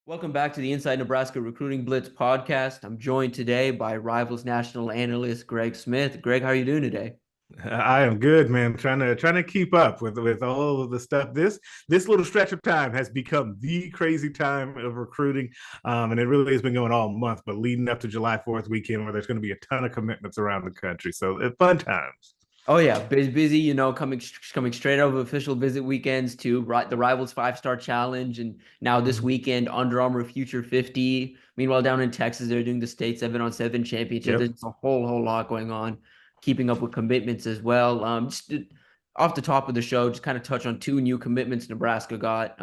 Welcome back to the Inside Nebraska Recruiting Blitz podcast. I'm joined today by Rivals national analyst Greg Smith. Greg, how are you doing today? I am good, man. Trying to keep up with all of the stuff. This little stretch of time has become the crazy time of recruiting, and it really has been going all month. But leading up to July 4th weekend, where there's going to be a ton of commitments around the country, so fun times. Oh yeah, busy. Coming straight over official visit weekends to the Rivals 5-Star Challenge, and now this Mhm. weekend Under Armour Future 50. Meanwhile, down in Texas, they're doing the state 7-on-7 championship. Yep. There's a whole lot going on. Keeping up with commitments as well. Off the top of the show, just kind of touch on two new commitments Nebraska got.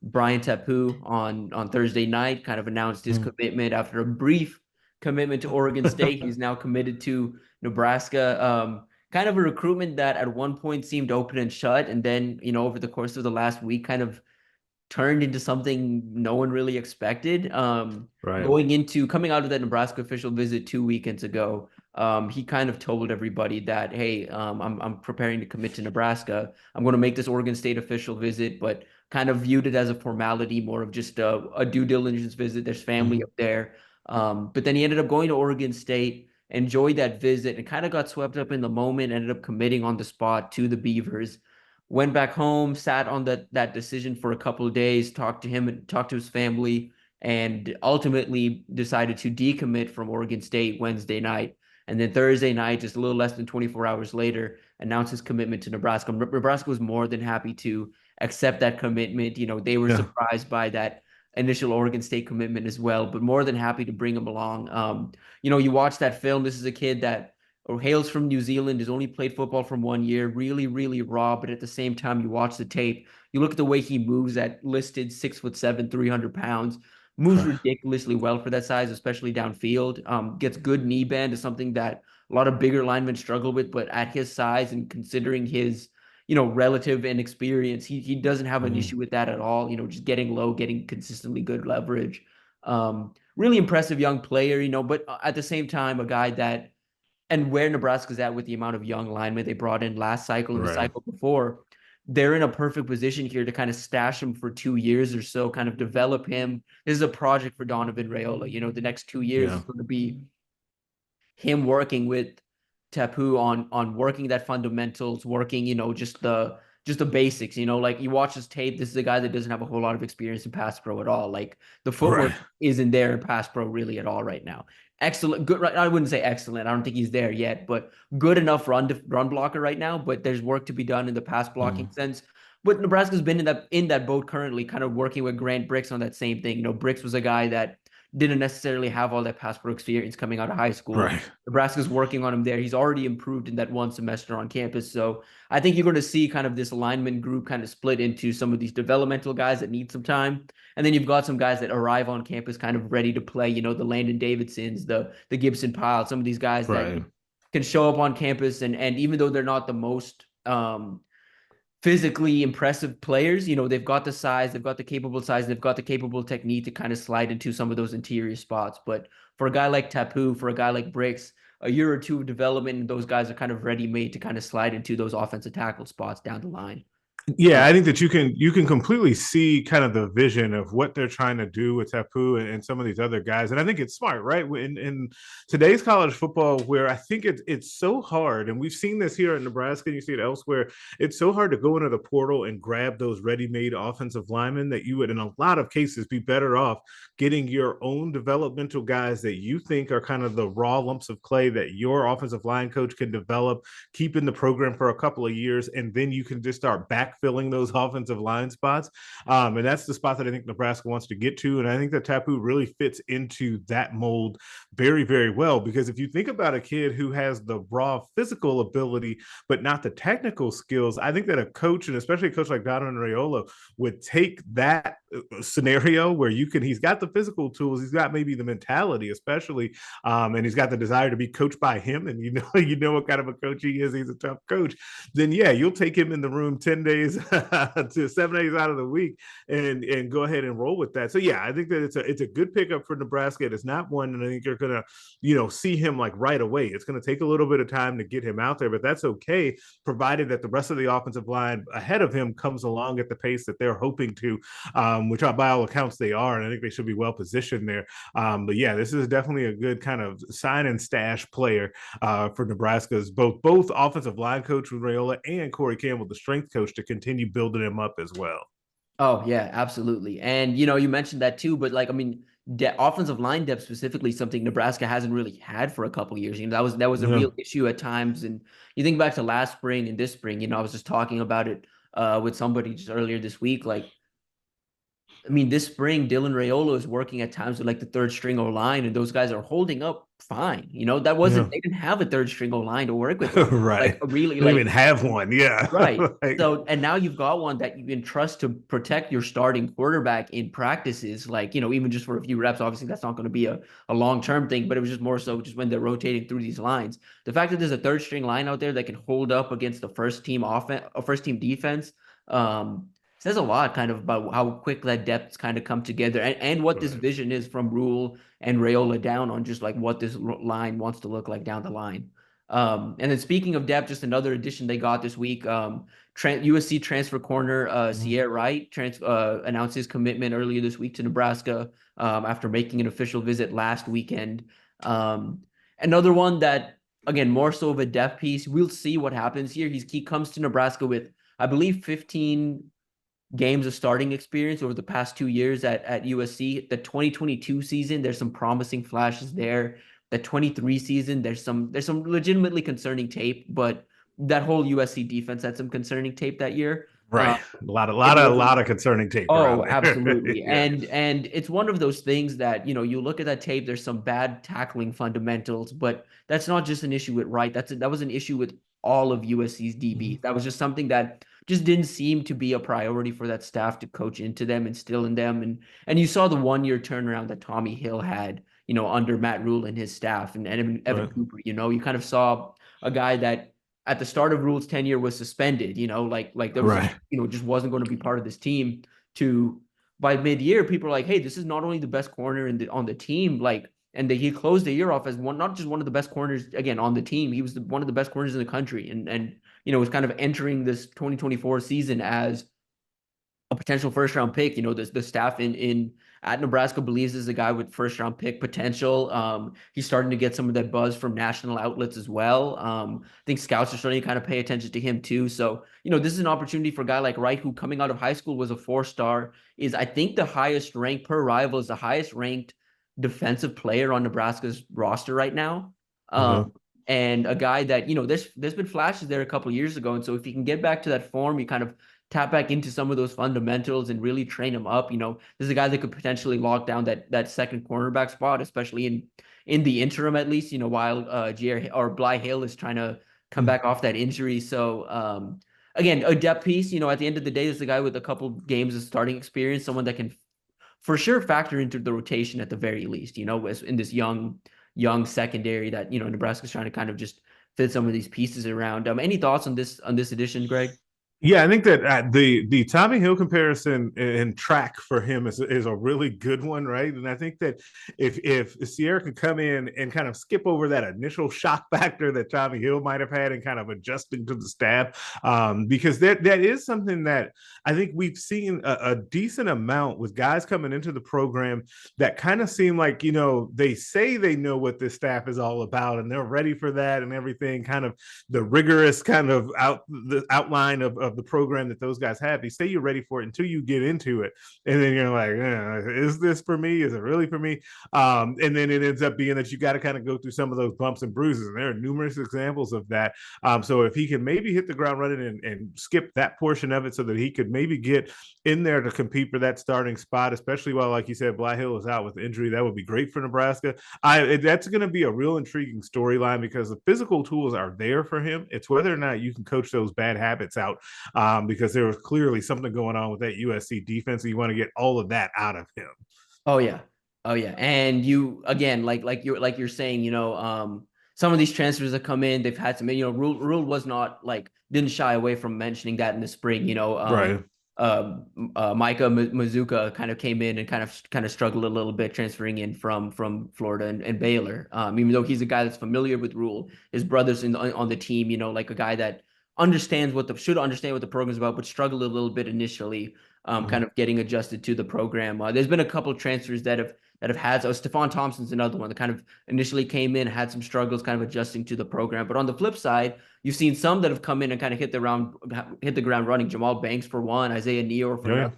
Brian Tapu on Thursday night kind of announced his Mhm. commitment after a brief commitment to Oregon State. He's now committed to Nebraska. Kind of a recruitment that at one point seemed open and shut, and then over the course of the last week, kind of turned into something no one really expected. Right. Coming out of that Nebraska official visit 2 weekends ago, he kind of told everybody that, hey, I'm preparing to commit to Nebraska. I'm going to make this Oregon State official visit, but kind of viewed it as a formality, more of just a due diligence visit. There's family Mhm. up there, but then he ended up going to Oregon State, enjoyed that visit, and kind of got swept up in the moment. Ended up committing on the spot to the Beavers. Went back home, sat on that decision for a couple of days, talked to him and talked to his family, and ultimately decided to decommit from Oregon State Wednesday night. And then Thursday night, just a little less than 24 hours later, announced his commitment to Nebraska. Nebraska was more than happy to accept that commitment. They were Yeah. surprised by that initial Oregon State commitment as well, but more than happy to bring him along. You watch that film. This is a kid that hails from New Zealand, has only played football from 1 year, really, really raw. But at the same time, you watch the tape, you look at the way he moves at listed 6'7", 300 pounds, moves ridiculously well for that size, especially downfield. Gets good knee bend is something that a lot of bigger linemen struggle with, but at his size and considering his relative inexperience, he doesn't have an Mhm. issue with that at all. Just getting low, getting consistently good leverage. Really impressive young player, but at the same time, a guy that and where Nebraska's at with the amount of young linemen they brought in last cycle and the Right. cycle before, they're in a perfect position here to kind of stash him for 2 years or so, kind of develop him. This is a project for Donovan Raiola. The next 2 years Yeah. is going to be him working with Tapu on working that fundamentals, working, just the basics, like you watch his tape, this is a guy that doesn't have a whole lot of experience in pass pro at all. Like the footwork Right. isn't there in pass pro really at all right now. Excellent, good. I wouldn't say excellent. I don't think he's there yet, but good enough run blocker right now. But there's work to be done in the pass blocking Mhm. sense. But Nebraska's been in that boat currently, kind of working with Grant Bricks on that same thing. Bricks was a guy that didn't necessarily have all that pass pro experience coming out of high school. Right. Nebraska's working on him there. He's already improved in that one semester on campus. So I think you're going to see kind of this lineman group kind of split into some of these developmental guys that need some time. And then you've got some guys that arrive on campus kind of ready to play, the Landon Davidsons, the Gibson Pyle, some of these guys that Right. can show up on campus. And even though they're not the most physically impressive players, they've got the size, they've got the capable size, they've got the capable technique to kind of slide into some of those interior spots. But for a guy like Tapu, for a guy like Bricks, a year or two of development, and those guys are kind of ready made to kind of slide into those offensive tackle spots down the line. Yeah, Uh, I think that you can completely see kind of the vision of what they're trying to do with Tapu and some of these other guys, and I think it's smart, right? In today's college football, where I think it's so hard, and we've seen this here in Nebraska, and you see it elsewhere. It's so hard to go into the portal and grab those ready-made offensive linemen that you would, in a lot of cases, be better off getting your own developmental guys that you think are kind of the raw lumps of clay that your offensive line coach can develop, keep in the program for a couple of years, and then you can just start backfilling those offensive line spots. And that's the spot that I think Nebraska wants to get to. And I think that Tapu really fits into that mold very, very well. Because if you think about a kid who has the raw physical ability, but not the technical skills, I think that a coach, and especially a coach like Donovan Raiola, would take that scenario where he's got the physical tools, he's got maybe the mentality, especially, and he's got the desire to be coached by him. And you know what kind of a coach he is. He's a tough coach. Then yeah, you'll take him in the room 10 days days to 7 days out of the week and go ahead and roll with that. So yeah, I think that it's a good pickup for Nebraska. It's not one that I think you're gonna see him like right away. It's going to take a little bit of time to get him out there, but that's okay, provided that the rest of the offensive line ahead of him comes along at the pace that they're hoping to, which by all accounts they are, and I think they should be well positioned there. But yeah, this is definitely a good kind of sign and stash player for Nebraska's both offensive line coach Raiola and Corey Campbell, the strength coach, to continue building him up as well. Oh yeah, absolutely. And you mentioned that too, but like I mean, offensive line depth specifically something Nebraska hasn't really had for a couple years. That was a Yeah. real issue at times. And you think back to last spring and this spring, I was just talking about it with somebody just earlier this week. Like I mean, this spring, Dylan Raiola is working at times with like the third string O line, and those guys are holding up fine. That wasn't Yeah. they didn't have a third string O line to work with. Right. Like a really They didn't like even have one. Yeah. right. Like, So and now you've got one that you can trust to protect your starting quarterback in practices, like even just for a few reps. Obviously, that's not going to be a long-term thing, but it was just more so just when they're rotating through these lines. The fact that there's a third string line out there that can hold up against the first team offense, a first team defense, says a lot kind of about how quick that depth's kind of come together and what this right. vision is from Rule and Raiola down on just like what this line wants to look like down the line. And then speaking of depth, just another addition they got this week. USC transfer corner Ceyair Wright announced his commitment earlier this week to Nebraska after making an official visit last weekend. Another one that, again, more so of a depth piece. We'll see what happens here. He comes to Nebraska with, I believe, 15 games of starting experience over the past 2 years at USC. The 2022 season, there's some promising flashes there. The 23 season, there's some legitimately concerning tape, but that whole USC defense had some concerning tape that year. Right. It A wasn't lot of concerning tape Oh, around there. absolutely. Yeah. And it's one of those things that, you look at that tape, there's some bad tackling fundamentals, but that's not just an issue with Wright. That was an issue with all of USC's DB. That was just something that just didn't seem to be a priority for that staff to coach into them, instill in them. And you saw the 1 year turnaround that Tommy Hill had, under Matt Rule and his staff and Evan Right. Cooper. You kind of saw a guy that at the start of Rule's tenure was suspended, like there was, Right. just wasn't going to be part of this team to by mid-year, people are like, hey, this is not only the best corner on the team, like, and he closed the year off as not just one of the best corners again on the team. He was one of the best corners in the country, and was kind of entering this 2024 season as a potential first round pick. The staff in at Nebraska believes this is a guy with first round pick potential. He's starting to get some of that buzz from national outlets as well. I think scouts are starting to kind of pay attention to him too. So, this is an opportunity for a guy like Wright, who coming out of high school was a 4-star, is I think the highest ranked per Rival, is the highest ranked defensive player on Nebraska's roster right now. Uh-huh. And a guy that, there's been flashes there a couple of years ago. And so if he can get back to that form, you kind of tap back into some of those fundamentals and really train him up. This is a guy that could potentially lock down that second cornerback spot, especially in the interim, at least, while Jair or Bly Hill is trying to come back off that injury. So again, a depth piece, at the end of the day, is a guy with a couple games of starting experience, someone that can for sure factor into the rotation at the very least, in this young secondary that, Nebraska's trying to kind of just fit some of these pieces around. Any thoughts on this edition, Greg? Yeah, I think that the Tommy Hill comparison in track for him is a really good one, right? And I think that if Ceyair can come in and kind of skip over that initial shock factor that Tommy Hill might have had and kind of adjusting to the staff, because that is something that I think we've seen a decent amount with guys coming into the program that kind of seem like, they say they know what this staff is all about and they're ready for that and everything, kind of the rigorous kind of the outline of the program that those guys have. You say you're ready for it until you get into it, and then you're like, is this for me? Is it really for me? And then it ends up being that you got to kind of go through some of those bumps and bruises, and there are numerous examples of that. So if he can maybe hit the ground running and skip that portion of it so that he could maybe get in there to compete for that starting spot, especially while, like you said, Bly Hill is out with injury, that would be great for Nebraska. That's going to be a real intriguing storyline because the physical tools are there for him. It's whether or not you can coach those bad habits out, because there was clearly something going on with that USC defense, and you want to get all of that out of him. Oh yeah, oh yeah, and you again, like you're saying, some of these transfers that come in, they've had some, Rule was not like, didn't shy away from mentioning that in the spring, Right. Micah Mazuka kind of came in and kind of struggled a little bit transferring in from Florida and Baylor. Even though he's a guy that's familiar with Rule, his brothers on the team, like a guy that should understand what the program's about, but struggled a little bit initially, kind of getting adjusted to the program. There's been a couple of transfers that have had. So Stephon Thompson's another one that kind of initially came in, had some struggles, kind of adjusting to the program. But on the flip side, you've seen some that have come in and kind of hit the ground running. Jamal Banks for one, Isaiah Neyor for Yeah, yeah.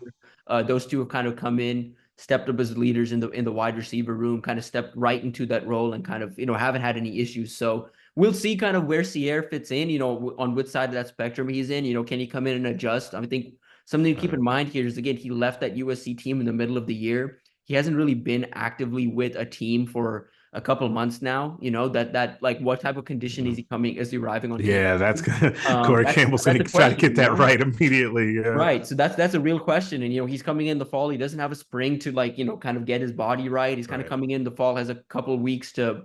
another. Those two have kind of come in, stepped up as leaders in the wide receiver room, kind of stepped right into that role, and kind of haven't had any issues. So we'll see kind of where Ceyair fits in. On which side of that spectrum he's in. Can he come in and adjust? I think something to keep in mind here is, again, he left that USC team in the middle of the year. He hasn't really been actively with a team for a couple of months now. That like, what type of condition is he coming? Is he arriving on campus? Yeah, that's good. Corey Campbell's going to a try to question, get that right immediately. Yeah. Right. So that's a real question. And he's coming in the fall. He doesn't have a spring to, like, kind of get his body right. He's kind of Right. coming in the fall, has a couple of weeks to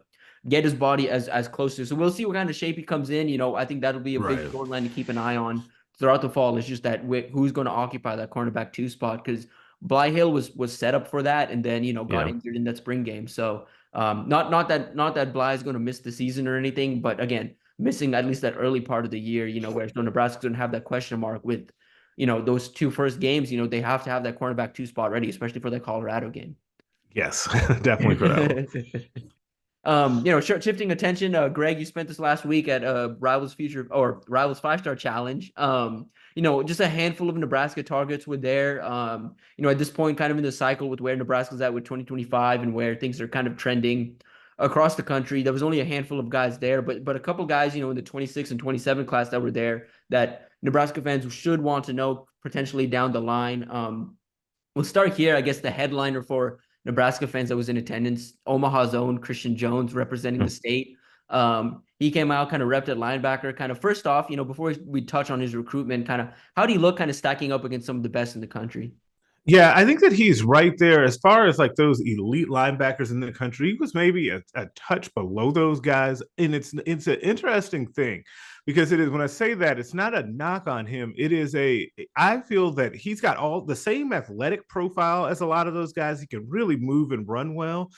get his body as close to. So we'll see what kind of shape he comes in. I think that'll be a big Right. storyline to keep an eye on throughout the fall. It's just that who's going to occupy that cornerback 2 spot, because Bly Hill was set up for that, and then got Yeah. injured in that spring game. So not that Bly is going to miss the season or anything, but again, missing at least that early part of the year, where Nebraska's going to have that question mark with those 2 first games. They have to have that cornerback 2 spot ready, especially for that Colorado game. Yes, definitely for that one. Shifting attention, Greg, you spent this last week at Rivals 5-Star Challenge. Just a handful of Nebraska targets were there. At this point, kind of in the cycle with where Nebraska's at with 2025 and where things are kind of trending across the country. There was only a handful of guys there, but a couple guys, in the 26 and 27 class that were there that Nebraska fans should want to know potentially down the line. We'll start here. I guess the headliner for Nebraska fans that was in attendance, Omaha's own Christian Jones, representing the state. He came out, kind of repped at linebacker. Kind of first off, before we touch on his recruitment, kind of how do you look kind of stacking up against some of the best in the country? Yeah, I think that he's right there as far as like those elite linebackers in the country. He was maybe a touch below those guys, and it's an interesting thing because it is, when I say that, it's not a knock on him. I feel that he's got all the same athletic profile as a lot of those guys. He can really move and run well.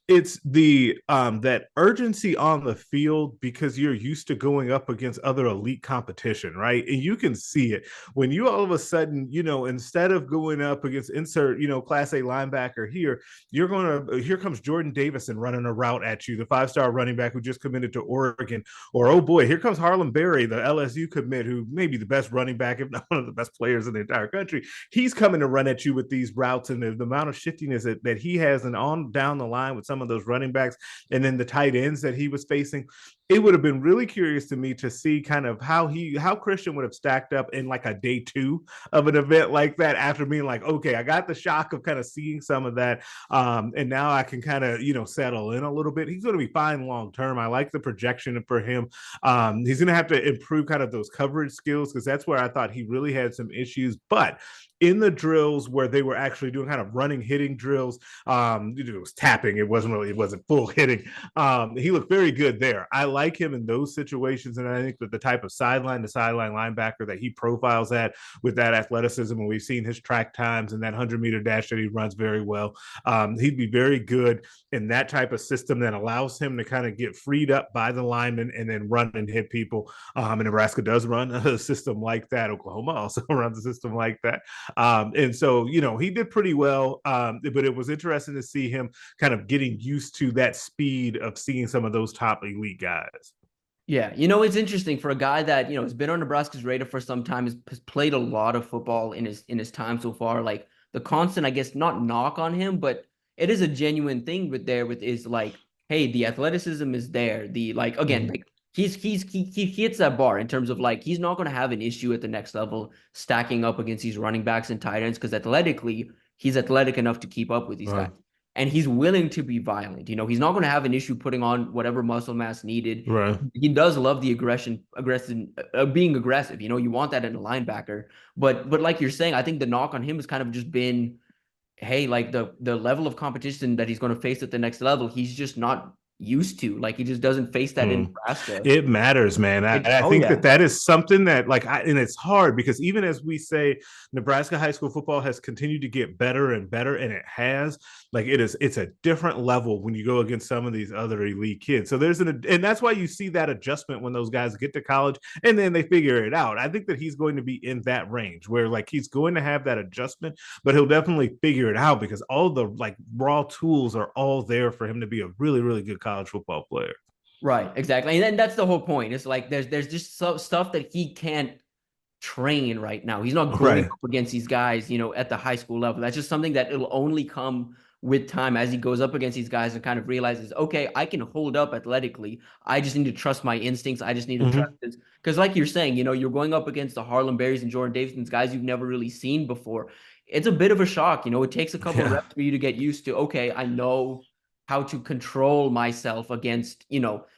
It's the that urgency on the field, because you're used to going up against other elite competition, right? And you can see it when you all of a sudden, instead of going up against insert, class A linebacker here, here comes Jordan Davison running a route at you, the 5-star running back who just committed to Oregon. Or, oh boy, here comes Harlem Berry, the LSU commit, who may be the best running back, if not one of the best players in the entire country. He's coming to run at you with these routes, and the amount of shiftiness that he has, and on down the line with some of those running backs, and then the tight ends that he was facing. It would have been really curious to me to see kind of how Christian would have stacked up in like a day 2 of an event like that, after being like, okay, I got the shock of kind of seeing some of that. And now I can kind of, settle in a little bit. He's going to be fine long term. I like the projection for him. He's going to have to improve kind of those coverage skills, because that's where I thought he really had some issues. But in the drills where they were actually doing kind of running, hitting drills, it was tapping. It wasn't full hitting. He looked very good there. I like him in those situations, and I think that the type of sideline to sideline linebacker that he profiles at with that athleticism, and we've seen his track times and that 100-meter dash that he runs very well. He'd be very good in that type of system that allows him to kind of get freed up by the lineman and then run and hit people. And Nebraska does run a system like that. Oklahoma also runs a system like that. And so, he did pretty well, but it was interesting to see him kind of getting used to that speed of seeing some of those top elite guys. Yeah, it's interesting for a guy that, has been on Nebraska's radar for some time, has played a lot of football in his time so far. Like, the constant, I guess, not knock on him, but it is a genuine thing is like, hey, the athleticism is there. The, like, again, like, he hits that bar in terms of, like, he's not going to have an issue at the next level stacking up against these running backs and tight ends, because athletically he's athletic enough to keep up with these guys. And he's willing to be violent. He's not going to have an issue putting on whatever muscle mass needed. Right. He does love the being aggressive. You want that in a linebacker. But like you're saying, I think the knock on him has kind of just been, hey, like, the level of competition that he's going to face at the next level, he's just not used to. Like he just doesn't face that in Hmm. Nebraska. It matters, man. I Oh think yeah, that is something that, like, and it's hard because even as we say, Nebraska high school football has continued to get better and better, and it has. Like, it's a different level when you go against some of these other elite kids. So and that's why you see that adjustment when those guys get to college and then they figure it out. I think that he's going to be in that range where, like, he's going to have that adjustment, but he'll definitely figure it out because all the, like, raw tools are all there for him to be a really, really good college football player. right, exactly. And then that's the whole point. It's like there's just stuff that he can't train right now. He's not going Right. up against these guys, at the high school level. That's just something that it'll only come with time as he goes up against these guys and kind of realizes, okay, I can hold up athletically. I just need to trust my instincts. I just need to trust Mm-hmm. this. Because like you're saying, you're going up against the Harlem Berries and Jordan Davisons, guys you've never really seen before. It's a bit of a shock. It takes a couple of Yeah. reps for you to get used to, okay, I know how to control myself against,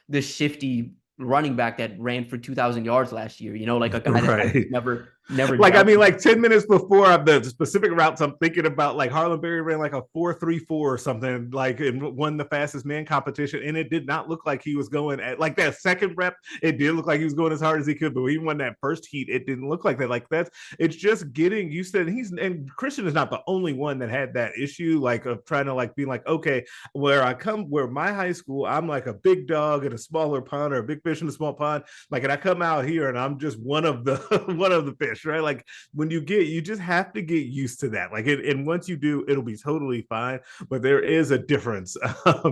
this shifty running back that ran for 2,000 yards last year, like a guy that I Right. never Like, I dealt mean, with. like 10 minutes before the specific routes I'm thinking about, like Harlem Berry ran like a 4.34 or something, like, and won the fastest man competition. And it did not look like he was going at, like, that second rep. It did look like he was going as hard as he could, but when he won that first heat, it didn't look like that. Like, it's just getting used to it. And Christian is not the only one that had that issue, like, of trying to, like, being like, okay, where my high school, I'm like a big dog in a smaller pond or a big fish in a small pond. Like, and I come out here and I'm just one of the one of the fish, right? Like, when you just have to get used to that. Like, and once you do, it'll be totally fine. But there is a difference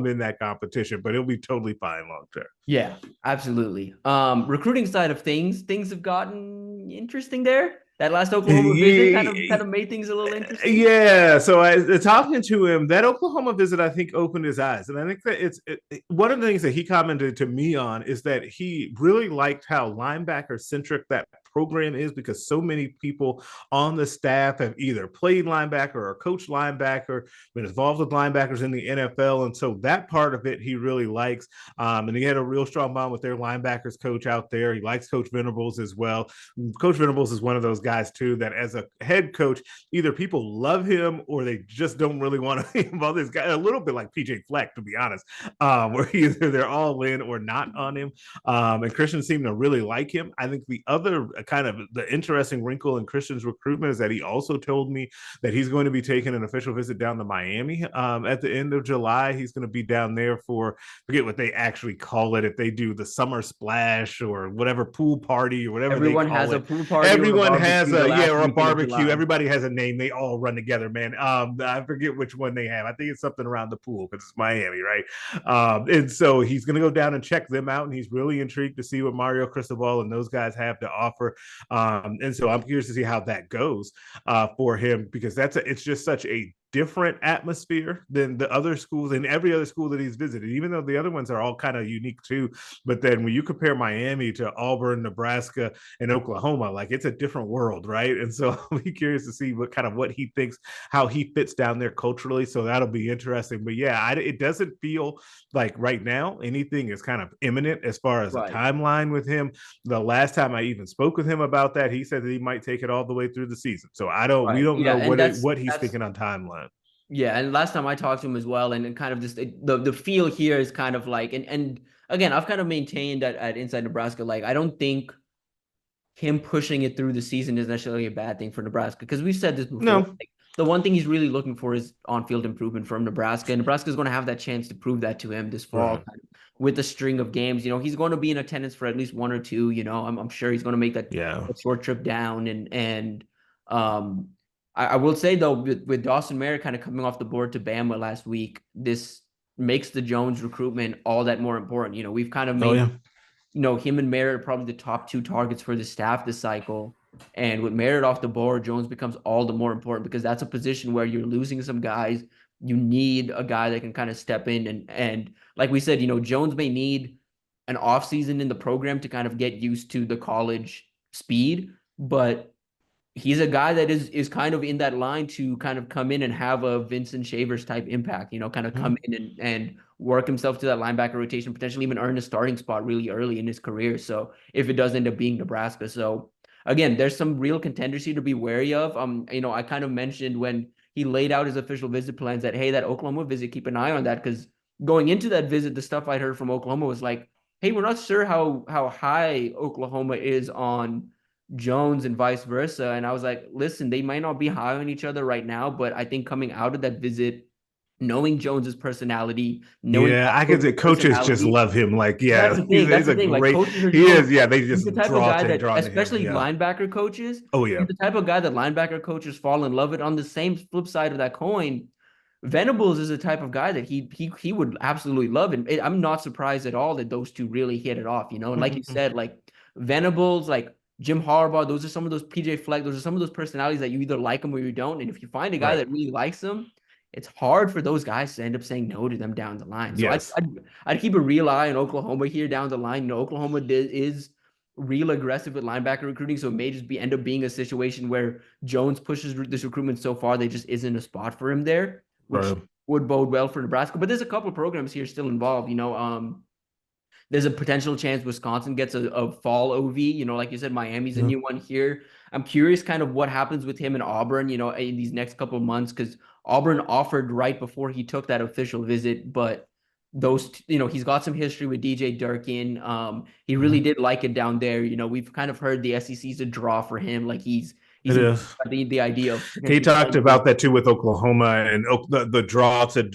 in that competition, but it'll be totally fine long term. Yeah, absolutely. Recruiting side of things have gotten interesting there. That last Oklahoma visit kind of made things a little interesting. Yeah, so talking to him, that Oklahoma visit, I think, opened his eyes, and I think that one of the things that he commented to me on is that he really liked how linebacker centric that program is because so many people on the staff have either played linebacker or coached linebacker, been involved with linebackers in the NFL, and so that part of it he really likes. And he had a real strong bond with their linebackers coach out there. He likes Coach Venables as well. Coach Venables is one of those guys too that, as a head coach, either people love him or they just don't really want to involve this guy. A little bit like PJ Fleck, to be honest, where either they're all in or not on him. And Christian seemed to really like him. I think the other kind of the interesting wrinkle in Christian's recruitment is that he also told me that he's going to be taking an official visit down to Miami at the end of July. He's going to be down there for, forget what they actually call it, if they do the summer splash or whatever, pool party or whatever they Everyone has call a it. pool party or a Everyone has barbecue the last or a weekend of barbecue. July. Everybody has a name. They all run together, man. I forget which one they have. I think it's something around the pool because it's Miami, right? And so he's going to go down and check them out, and he's really intrigued to see what Mario Cristobal and those guys have to offer. And so I'm curious to see how that goes for him because it's just such a different atmosphere than the other schools and every other school that he's visited, even though the other ones are all kind of unique too. But then when you compare Miami to Auburn, Nebraska, and Oklahoma, like, it's a different world, right? And so I'll be curious to see what he thinks, how he fits down there culturally. So that'll be interesting. But yeah, it doesn't feel like right now anything is kind of imminent as far as a Right. timeline with him. The last time I even spoke with him about that, he said that he might take it all the way through the season. So we Right. don't Yeah, know and what he's that's thinking on timeline. yeah, and last time I talked to him as well, and kind of just the feel here is kind of like, and again, I've kind of maintained at Inside Nebraska, like I don't think him pushing it through the season is necessarily a bad thing for Nebraska because we've said this before. No, Like, the one thing he's really looking for is on-field improvement from Nebraska. And Nebraska is going to have that chance to prove that to him this fall, right. kind of, with a string of games. He's going to be in attendance for at least one or two. I'm sure he's going to make Yeah. that short trip down. And I will say though, with Dawson Merritt kind of coming off the board to Bama last week, this makes the Jones recruitment all that more important. We've kind of Oh made yeah. him and Merritt are probably the top two targets for the staff this cycle. And with Merritt off the board, Jones becomes all the more important because that's a position where you're losing some guys. You need a guy that can kind of step in and like we said, Jones may need an offseason in the program to kind of get used to the college speed, but he's a guy that is kind of in that line to kind of come in and have a Vincent Shavers type impact, kind of come Mhm. in and work himself to that linebacker rotation, potentially even earn a starting spot really early in his career. So if it does end up being Nebraska. So again, there's some real contenders here to be wary of. I kind of mentioned when he laid out his official visit plans that, hey, that Oklahoma visit, keep an eye on that because going into that visit, the stuff I heard from Oklahoma was like, hey, we're not sure how high Oklahoma is on Jones and vice versa. And I was like, listen, they might not be high on each other right now, but I think coming out of that visit, knowing Jones's personality, knowing Yeah, I could Coach's say coaches just personality, love him. Like, that's yeah, the thing. That's he's the a thing. Like great, coaches are he known. is. Yeah, they He's just the type of guy that, drawn to him. especially Yeah. linebacker coaches, Oh yeah. he's the type of guy that linebacker coaches fall in love with. On the same flip side of that coin, Venables is the type of guy that he would absolutely love. And I'm not surprised at all that those two really hit it off, you know. And like you said, like Venables, like Jim Harbaugh, those are some of those PJ Fleck, those are some of those personalities that you either like them or you don't. And if you find a guy Right. that really likes them, it's hard for those guys to end up saying no to them down the line. So Yes. I'd keep a real eye on Oklahoma here down the line. You know, Oklahoma is real aggressive with linebacker recruiting, so it may just be end up being a situation where Jones pushes this recruitment so far there just isn't a spot for him there, which Right. would bode well for Nebraska. But there's a couple of programs here still involved. You know, there's a potential chance Wisconsin gets a fall OV. You know, like you said, Miami's a Yeah. new one here. I'm curious kind of what happens with him in Auburn, you know, in these next couple of months, because Auburn offered right before he took that official visit, but you know, he's got some history with DJ Durkin. He really did like it down there. You know, we've kind of heard the SEC's a draw for him. Like he's It is. the idea of He potentially talked playing there. about that too with Oklahoma and the draw to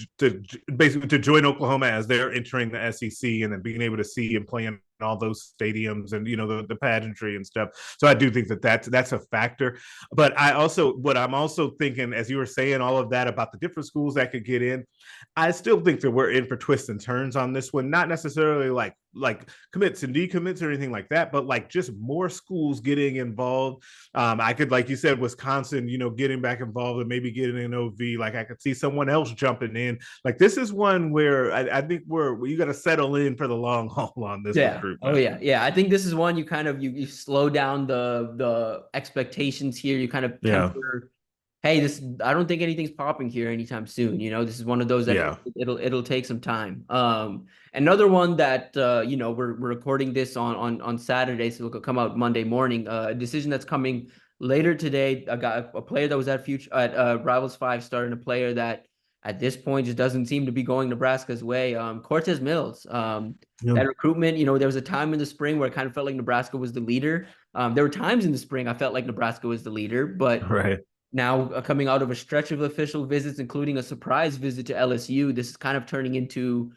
basically to join Oklahoma as they're entering the SEC and then being able to see and play in all those stadiums and the pageantry and stuff. So I do think that's a factor. But what I'm also thinking, as you were saying all of that about the different schools that could get in, I still think that we're in for twists and turns on this one. Not necessarily like commits and decommits or anything like that, but like just more schools getting involved. I could, like you said, Wisconsin, getting back involved and maybe getting an OV. Like I could see someone else jumping in. Like this is one where I think you got to settle in for the long haul on this Yeah. Oh recruitment. yeah. Yeah. I think this is one you kind of you slow down the expectations here. You kind of Yeah. temper. Hey, I don't think anything's popping here anytime soon. You know, this is one of those that Yeah. it'll take some time. Another one that you know, we're recording this on Saturday, so it'll come out Monday morning. A decision that's coming later today. A player that was at Rivals 5 starting a player that at this point just doesn't seem to be going Nebraska's way. Cortez Mills. Yeah. That recruitment, you know, there was a time in the spring where it kind of felt like Nebraska was the leader. There were times in the spring I felt like Nebraska was the leader, but Right. now coming out of a stretch of official visits, including a surprise visit to LSU, this is kind of turning into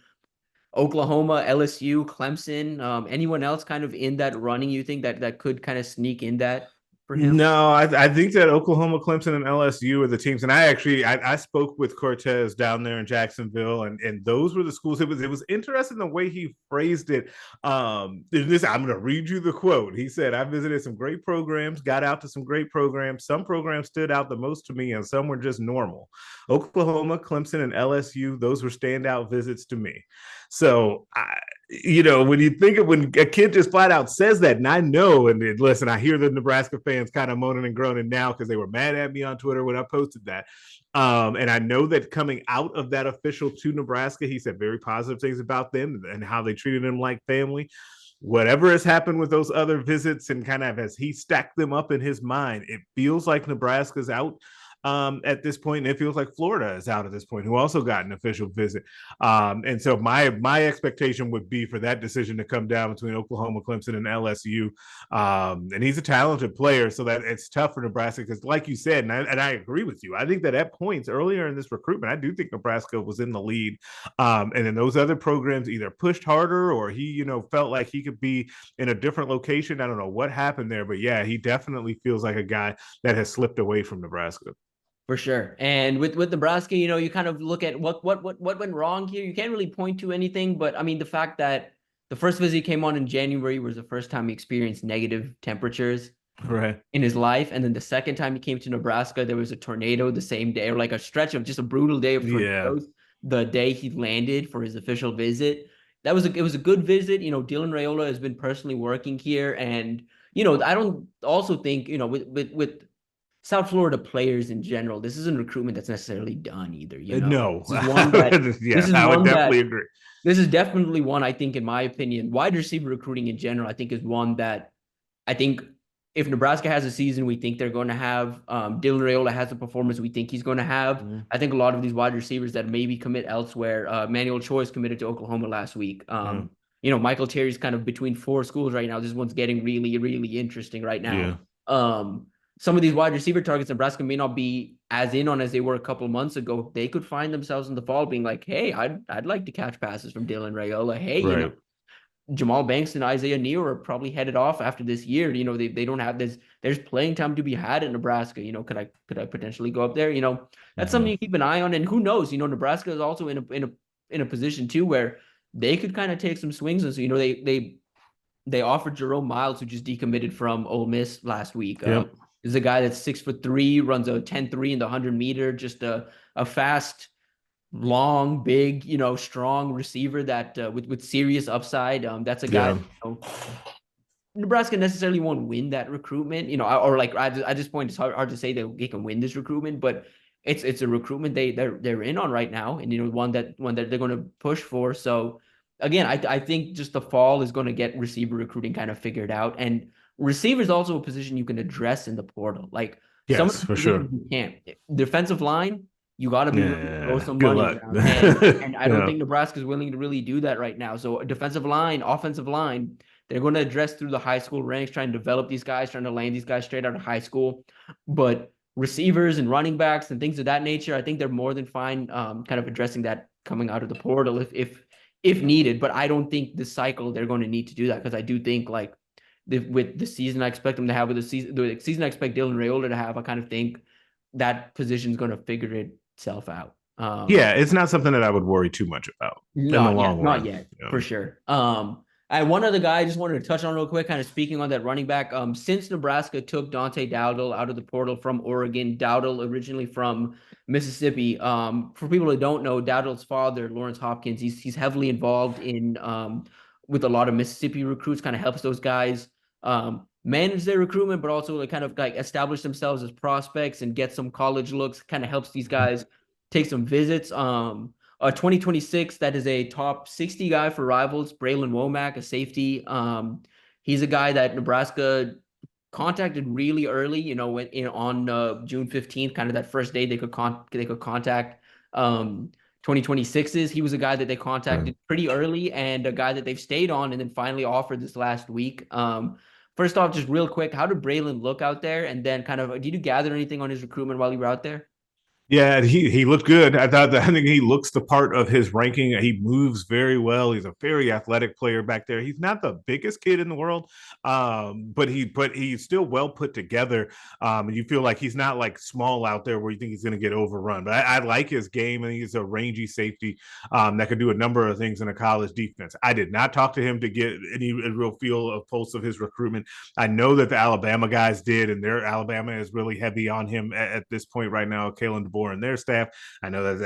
Oklahoma, LSU, Clemson. Anyone else kind of in that running you think that could kind of sneak in that for him? No, I think that Oklahoma, Clemson, and LSU are the teams. And I spoke with Cortez down there in Jacksonville, and those were the schools. It was interesting the way he phrased it. I'm going to read you the quote. He said, "I visited some great programs, got out to some great programs. Some programs stood out the most to me, and some were just normal. Oklahoma, Clemson, and LSU, those were standout visits to me." So when you think of when a kid just flat out says that, and I know, and listen, I hear the Nebraska fans kind of moaning and groaning now because they were mad at me on Twitter when I posted that. And I know that coming out of that official to Nebraska, he said very positive things about them and how they treated him like family. Whatever has happened with those other visits and kind of as he stacked them up in his mind, it feels like Nebraska's out at this point, and it feels like Florida is out at this point, who also got an official visit. And so my expectation would be for that decision to come down between Oklahoma, Clemson, and LSU. And he's a talented player, so that it's tough for Nebraska because, like you said, and I agree with you. I think that at points earlier in this recruitment, I do think Nebraska was in the lead, and then those other programs either pushed harder or he, felt like he could be in a different location. I don't know what happened there, but yeah, he definitely feels like a guy that has slipped away from Nebraska. For sure. And with Nebraska, you know, you kind of look at what went wrong here. You can't really point to anything, but I mean, the fact that the first visit came on in January was the first time he experienced negative temperatures Right. in his life. And then the second time he came to Nebraska, there was a tornado the same day, or like a stretch of just a brutal day of tornadoes the day he landed for his official visit. It was a good visit. You know, Dylan Raiola has been personally working here. And, you know, I don't also think, you know, with South Florida players in general, this isn't recruitment that's necessarily done either. You know, No. this is one that I would definitely agree. This is definitely one, I think, in my opinion, wide receiver recruiting in general, I think is one that I think if Nebraska has a season we think they're going to have, Dylan Raiola has the performance we think he's going to have. I think a lot of these wide receivers that maybe commit elsewhere, Manuel Choice committed to Oklahoma last week. Michael Terry's kind of between four schools right now. This one's getting really, really interesting right now. Some of these wide receiver targets Nebraska may not be as in on as they were a couple months ago. They could find themselves in the fall being like, hey, I'd like to catch passes from Dylan Raiola. Hey, Jamal Banks and Isaiah Neal are probably headed off after this year. They don't have this. There's playing time to be had in Nebraska. Could I potentially go up there? That's something you keep an eye on. And who knows? Nebraska is also in a position too where they could kind of take some swings. And so they offered Jerome Miles, who just decommitted from Ole Miss last week. This is a guy that's 6'3", runs a 10.3 in the 100-meter, just a fast, long, big, strong receiver that with serious upside. That's a guy. Nebraska necessarily won't win that recruitment, or like at this point, it's hard to say that they can win this recruitment, but it's a recruitment they're in on right now, and one that they're going to push for. So again, I think just the fall is going to get receiver recruiting kind of figured out, and receiver is also a position you can address in the portal. Like some of the positions you can't. Defensive line, you got to be willing to throw some money around. And I don't think Nebraska is willing to really do that right now. So defensive line, offensive line, they're going to address through the high school ranks, trying to develop these guys, trying to land these guys straight out of high school. But receivers and running backs and things of that nature, I think they're more than fine kind of addressing that coming out of the portal if needed. But I don't think this cycle they're going to need to do that, because I do think like with the season I expect them to have, with the season I expect Dylan Raiola to have, I kind of think that position is going to figure itself out. It's not something that I would worry too much about in the long run. Not yet, for sure. One other guy I just wanted to touch on real quick, kind of speaking on that running back. Since Nebraska took Dante Dowdle out of the portal from Oregon, Dowdle originally from Mississippi. For people who don't know, Dowdle's father, Lawrence Hopkins, he's heavily involved in with a lot of Mississippi recruits, kind of helps those guys manage their recruitment, but also kind of like establish themselves as prospects and get some college looks, kind of helps these guys take some visits. 2026, that is a top 60 guy for Rivals, Bralan Womack, a safety. He's a guy that Nebraska contacted really early, on June 15th, kind of that first day they could contact 2026's. He was a guy that they contacted pretty early, and a guy that they've stayed on and then finally offered this last week. First off, just real quick, how did Bralan look out there? And then kind of, did you gather anything on his recruitment while you were out there? Yeah, he looked good. I think he looks the part of his ranking. He moves very well. He's a very athletic player back there. He's not the biggest kid in the world, but he's still well put together. And you feel like he's not like small out there where you think he's going to get overrun. But I like his game, and he's a rangy safety that could do a number of things in a college defense. I did not talk to him to get any real feel of pulse of his recruitment. I know that the Alabama guys did, and Alabama is really heavy on him at this point right now. Kalen DeBoer and their staff. I know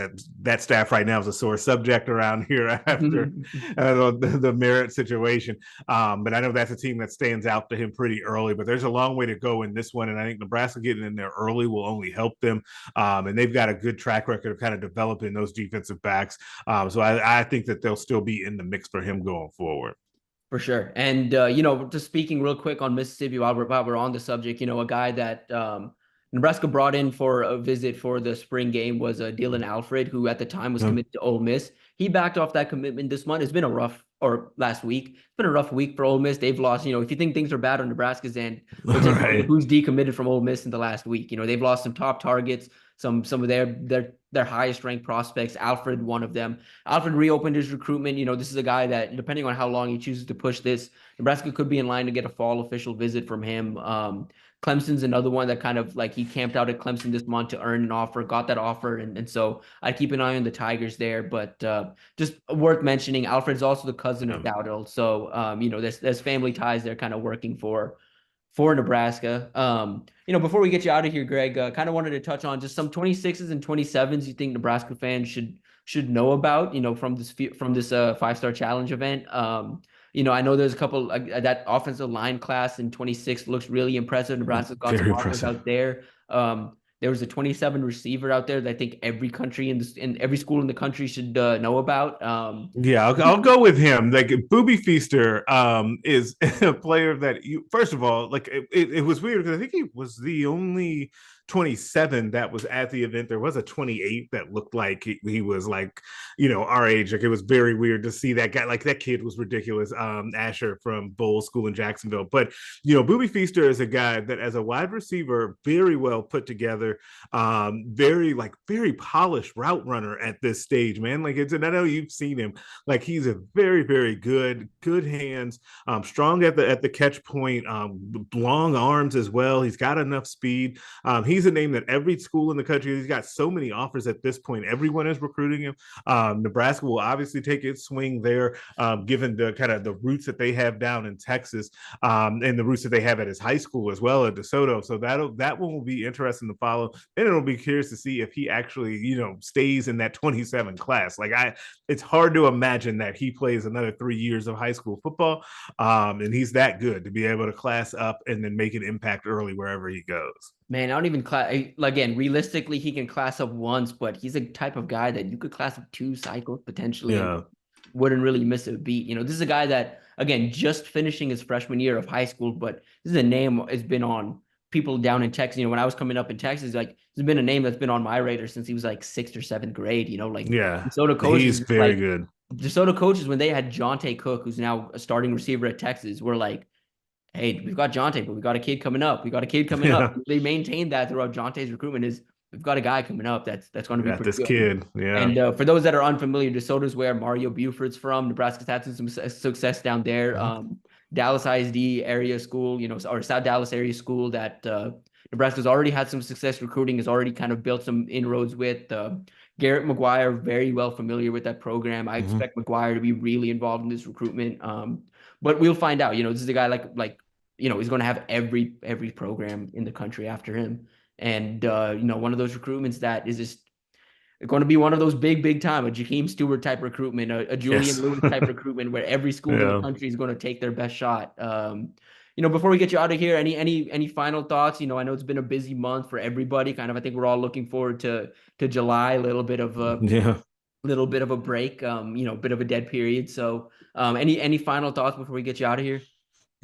that staff right now is a sore subject around here after the Merritt situation. But I know that's a team that stands out to him pretty early, but there's a long way to go in this one. And I think Nebraska getting in there early will only help them. And they've got a good track record of kind of developing those defensive backs. So I think that they'll still be in the mix for him going forward. For sure. And, just speaking real quick on Mississippi while we're on the subject, a guy that Nebraska brought in for a visit for the spring game was Dillon Alfred, who at the time was committed to Ole Miss. He backed off that commitment this month. It's been last week. It's been a rough week for Ole Miss. They've lost, if you think things are bad on Nebraska's end, who's decommitted from Ole Miss in the last week? They've lost some top targets, some of their highest ranked prospects. Alfred, one of them. Alfred reopened his recruitment. This is a guy that, depending on how long he chooses to push this, Nebraska could be in line to get a fall official visit from him. Clemson's another one that kind of like he camped out at Clemson this month to earn an offer, got that offer. And so I keep an eye on the Tigers there, but just worth mentioning, Alfred's also the cousin of Dowdle. So, there's family ties there kind of working for Nebraska. Before we get you out of here, Greg, kind of wanted to touch on just some 26s and 27s you think Nebraska fans should know about, from this 5-star challenge event. I know there's a couple that offensive line class in 26 looks really impressive. Nebraska's got some offers out there. there was a 27 receiver out there that I think every country in every school in the country should know about. Yeah, I'll go with him. Like Boobie Feaster is a player that you first of all, like it was weird because I think he was the only 27 that was at the event. There was a 28 that looked like he was like, our age. Like it was very weird to see that guy. Like that kid was ridiculous. Asher from Bowl School in Jacksonville. But Boobie Feaster is a guy that as a wide receiver, very well put together, very polished route runner at this stage, man. Like and I know you've seen him. Like he's a very, very good hands, strong at the catch point, long arms as well. He's got enough speed. He's a name that every school in the country, he's got so many offers at this point. Everyone is recruiting him. Nebraska will obviously take its swing there, given the kind of the roots that they have down in Texas, and the roots that they have at his high school as well at DeSoto. So that one will be interesting to follow. And it'll be curious to see if he actually, stays in that 27 class. It's hard to imagine that he plays another 3 years of high school football. And he's that good to be able to class up and then make an impact early wherever he goes. Man, I don't even again, realistically, he can class up once, but he's a type of guy that you could class up 2 cycles potentially and wouldn't really miss a beat. This is a guy that, again, just finishing his freshman year of high school, but this is a name has been on people down in Texas. When I was coming up in Texas, like there's been a name that's been on my radar since he was like 6th or 7th grade. DeSoto coaches, he's very good. DeSoto coaches, when they had Jonte Cook, who's now a starting receiver at Texas, were like, hey, we've got Jonte, but we got a kid coming up. We got a kid coming up. They maintained that throughout Jonte's recruitment is we've got a guy coming up that's going to be pretty good. Kid, yeah. And for those that are unfamiliar, DeSoto's where Mario Buford's from. Nebraska's had some success down there. Dallas ISD area school, or South Dallas area school that Nebraska's already had some success recruiting, has already kind of built some inroads with. Garrett McGuire, very well familiar with that program. I expect McGuire to be really involved in this recruitment. But we'll find out. This is a guy like he's going to have every program in the country after him. And, one of those recruitments that is just going to be one of those big time, a Jakeem Stewart type recruitment, a Julian Lewis type recruitment where every school in the country is going to take their best shot. Before we get you out of here, any final thoughts? I know it's been a busy month for everybody. Kind of, I think we're all looking forward to July, a little bit of a break, bit of a dead period. So, any final thoughts before we get you out of here?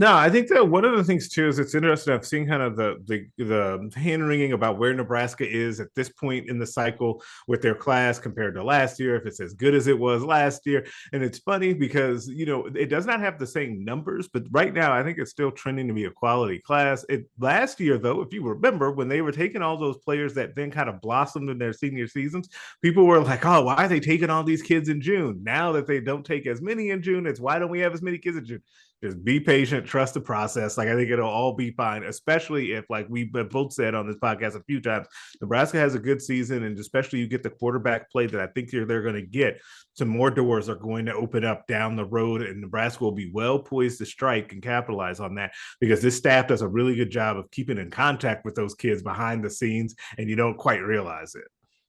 No, I think that one of the things too is it's interesting. I've seen kind of the hand wringing about where Nebraska is at this point in the cycle with their class compared to last year, if it's as good as it was last year. And it's funny because it does not have the same numbers, but right now I think it's still trending to be a quality class. Last year though, if you remember, when they were taking all those players that then kind of blossomed in their senior seasons, people were like, "Oh, why are they taking all these kids in June?" Now that they don't take as many in June, it's why don't we have as many kids in June? Just be patient, trust the process. Like I think it'll all be fine, especially if, like we've both said on this podcast a few times, Nebraska has a good season, and especially you get the quarterback play that I think they're going to get. Some more doors are going to open up down the road, and Nebraska will be well poised to strike and capitalize on that because this staff does a really good job of keeping in contact with those kids behind the scenes, and you don't quite realize it.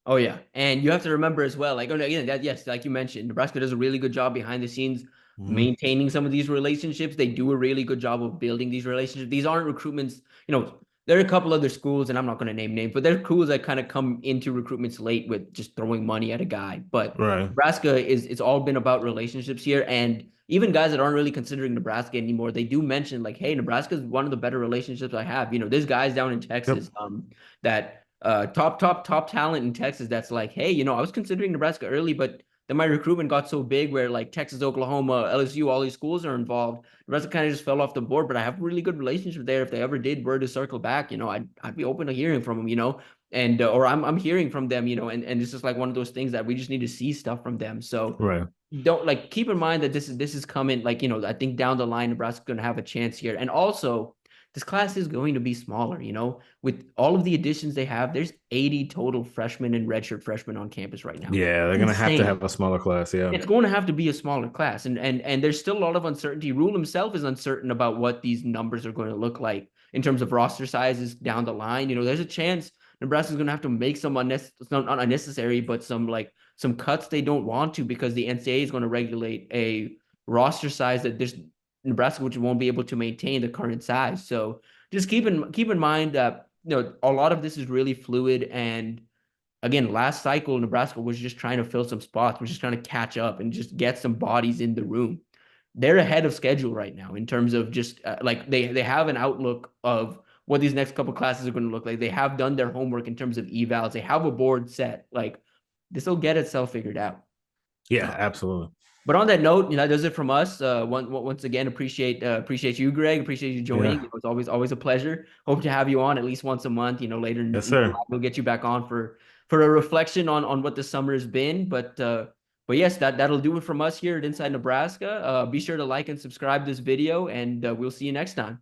Oh yeah, and you have to remember as well, like again, that yes, like you mentioned, Nebraska does a really good job behind the scenes. Maintaining some of these relationships. They do a really good job of building these relationships. These aren't recruitments, there are a couple other schools, and I'm not going to name names, but there are schools that kind of come into recruitments late with just throwing money at a guy. But Nebraska it's all been about relationships here. And even guys that aren't really considering Nebraska anymore, they do mention like, hey, Nebraska is one of the better relationships I have. There's guys down in Texas that top talent in Texas that's like, hey, I was considering Nebraska early, but then my recruitment got so big where like Texas, Oklahoma, LSU, all these schools are involved. The rest kind of just fell off the board, but I have a really good relationship there. If they ever were to circle back, I'd be open to hearing from them, and or I'm hearing from them, and it's just like one of those things that we just need to see stuff from them. So don't keep in mind that this is coming. I think down the line, Nebraska's going to have a chance here, and also this class is going to be smaller, with all of the additions they have. There's 80 total freshmen and redshirt freshmen on campus right now. Yeah, they're going to have to have a smaller class. Yeah, it's going to have to be a smaller class. And there's still a lot of uncertainty. Rule himself is uncertain about what these numbers are going to look like in terms of roster sizes down the line. There's a chance Nebraska's going to have to make some not unnecessary, but some cuts they don't want to because the NCAA is going to regulate a roster size that Nebraska which won't be able to maintain the current size. So just keep in mind that a lot of this is really fluid. And again, last cycle, Nebraska was just trying to fill some spots, was just trying to catch up and just get some bodies in the room. They're ahead of schedule right now in terms of just like they have an outlook of what these next couple classes are going to look like. They have done their homework in terms of evals. They have a board set. Like this will get itself figured out. Yeah, absolutely. But on that note, that does it from us. Once again, appreciate you, Greg. Appreciate you joining. Yeah. It's always a pleasure. Hope to have you on at least once a month. Later Yes, in July, sir. we'll get you back on for a reflection on what the summer has been. But yes, that'll do it from us here at Inside Nebraska. Be sure to like and subscribe this video, and we'll see you next time.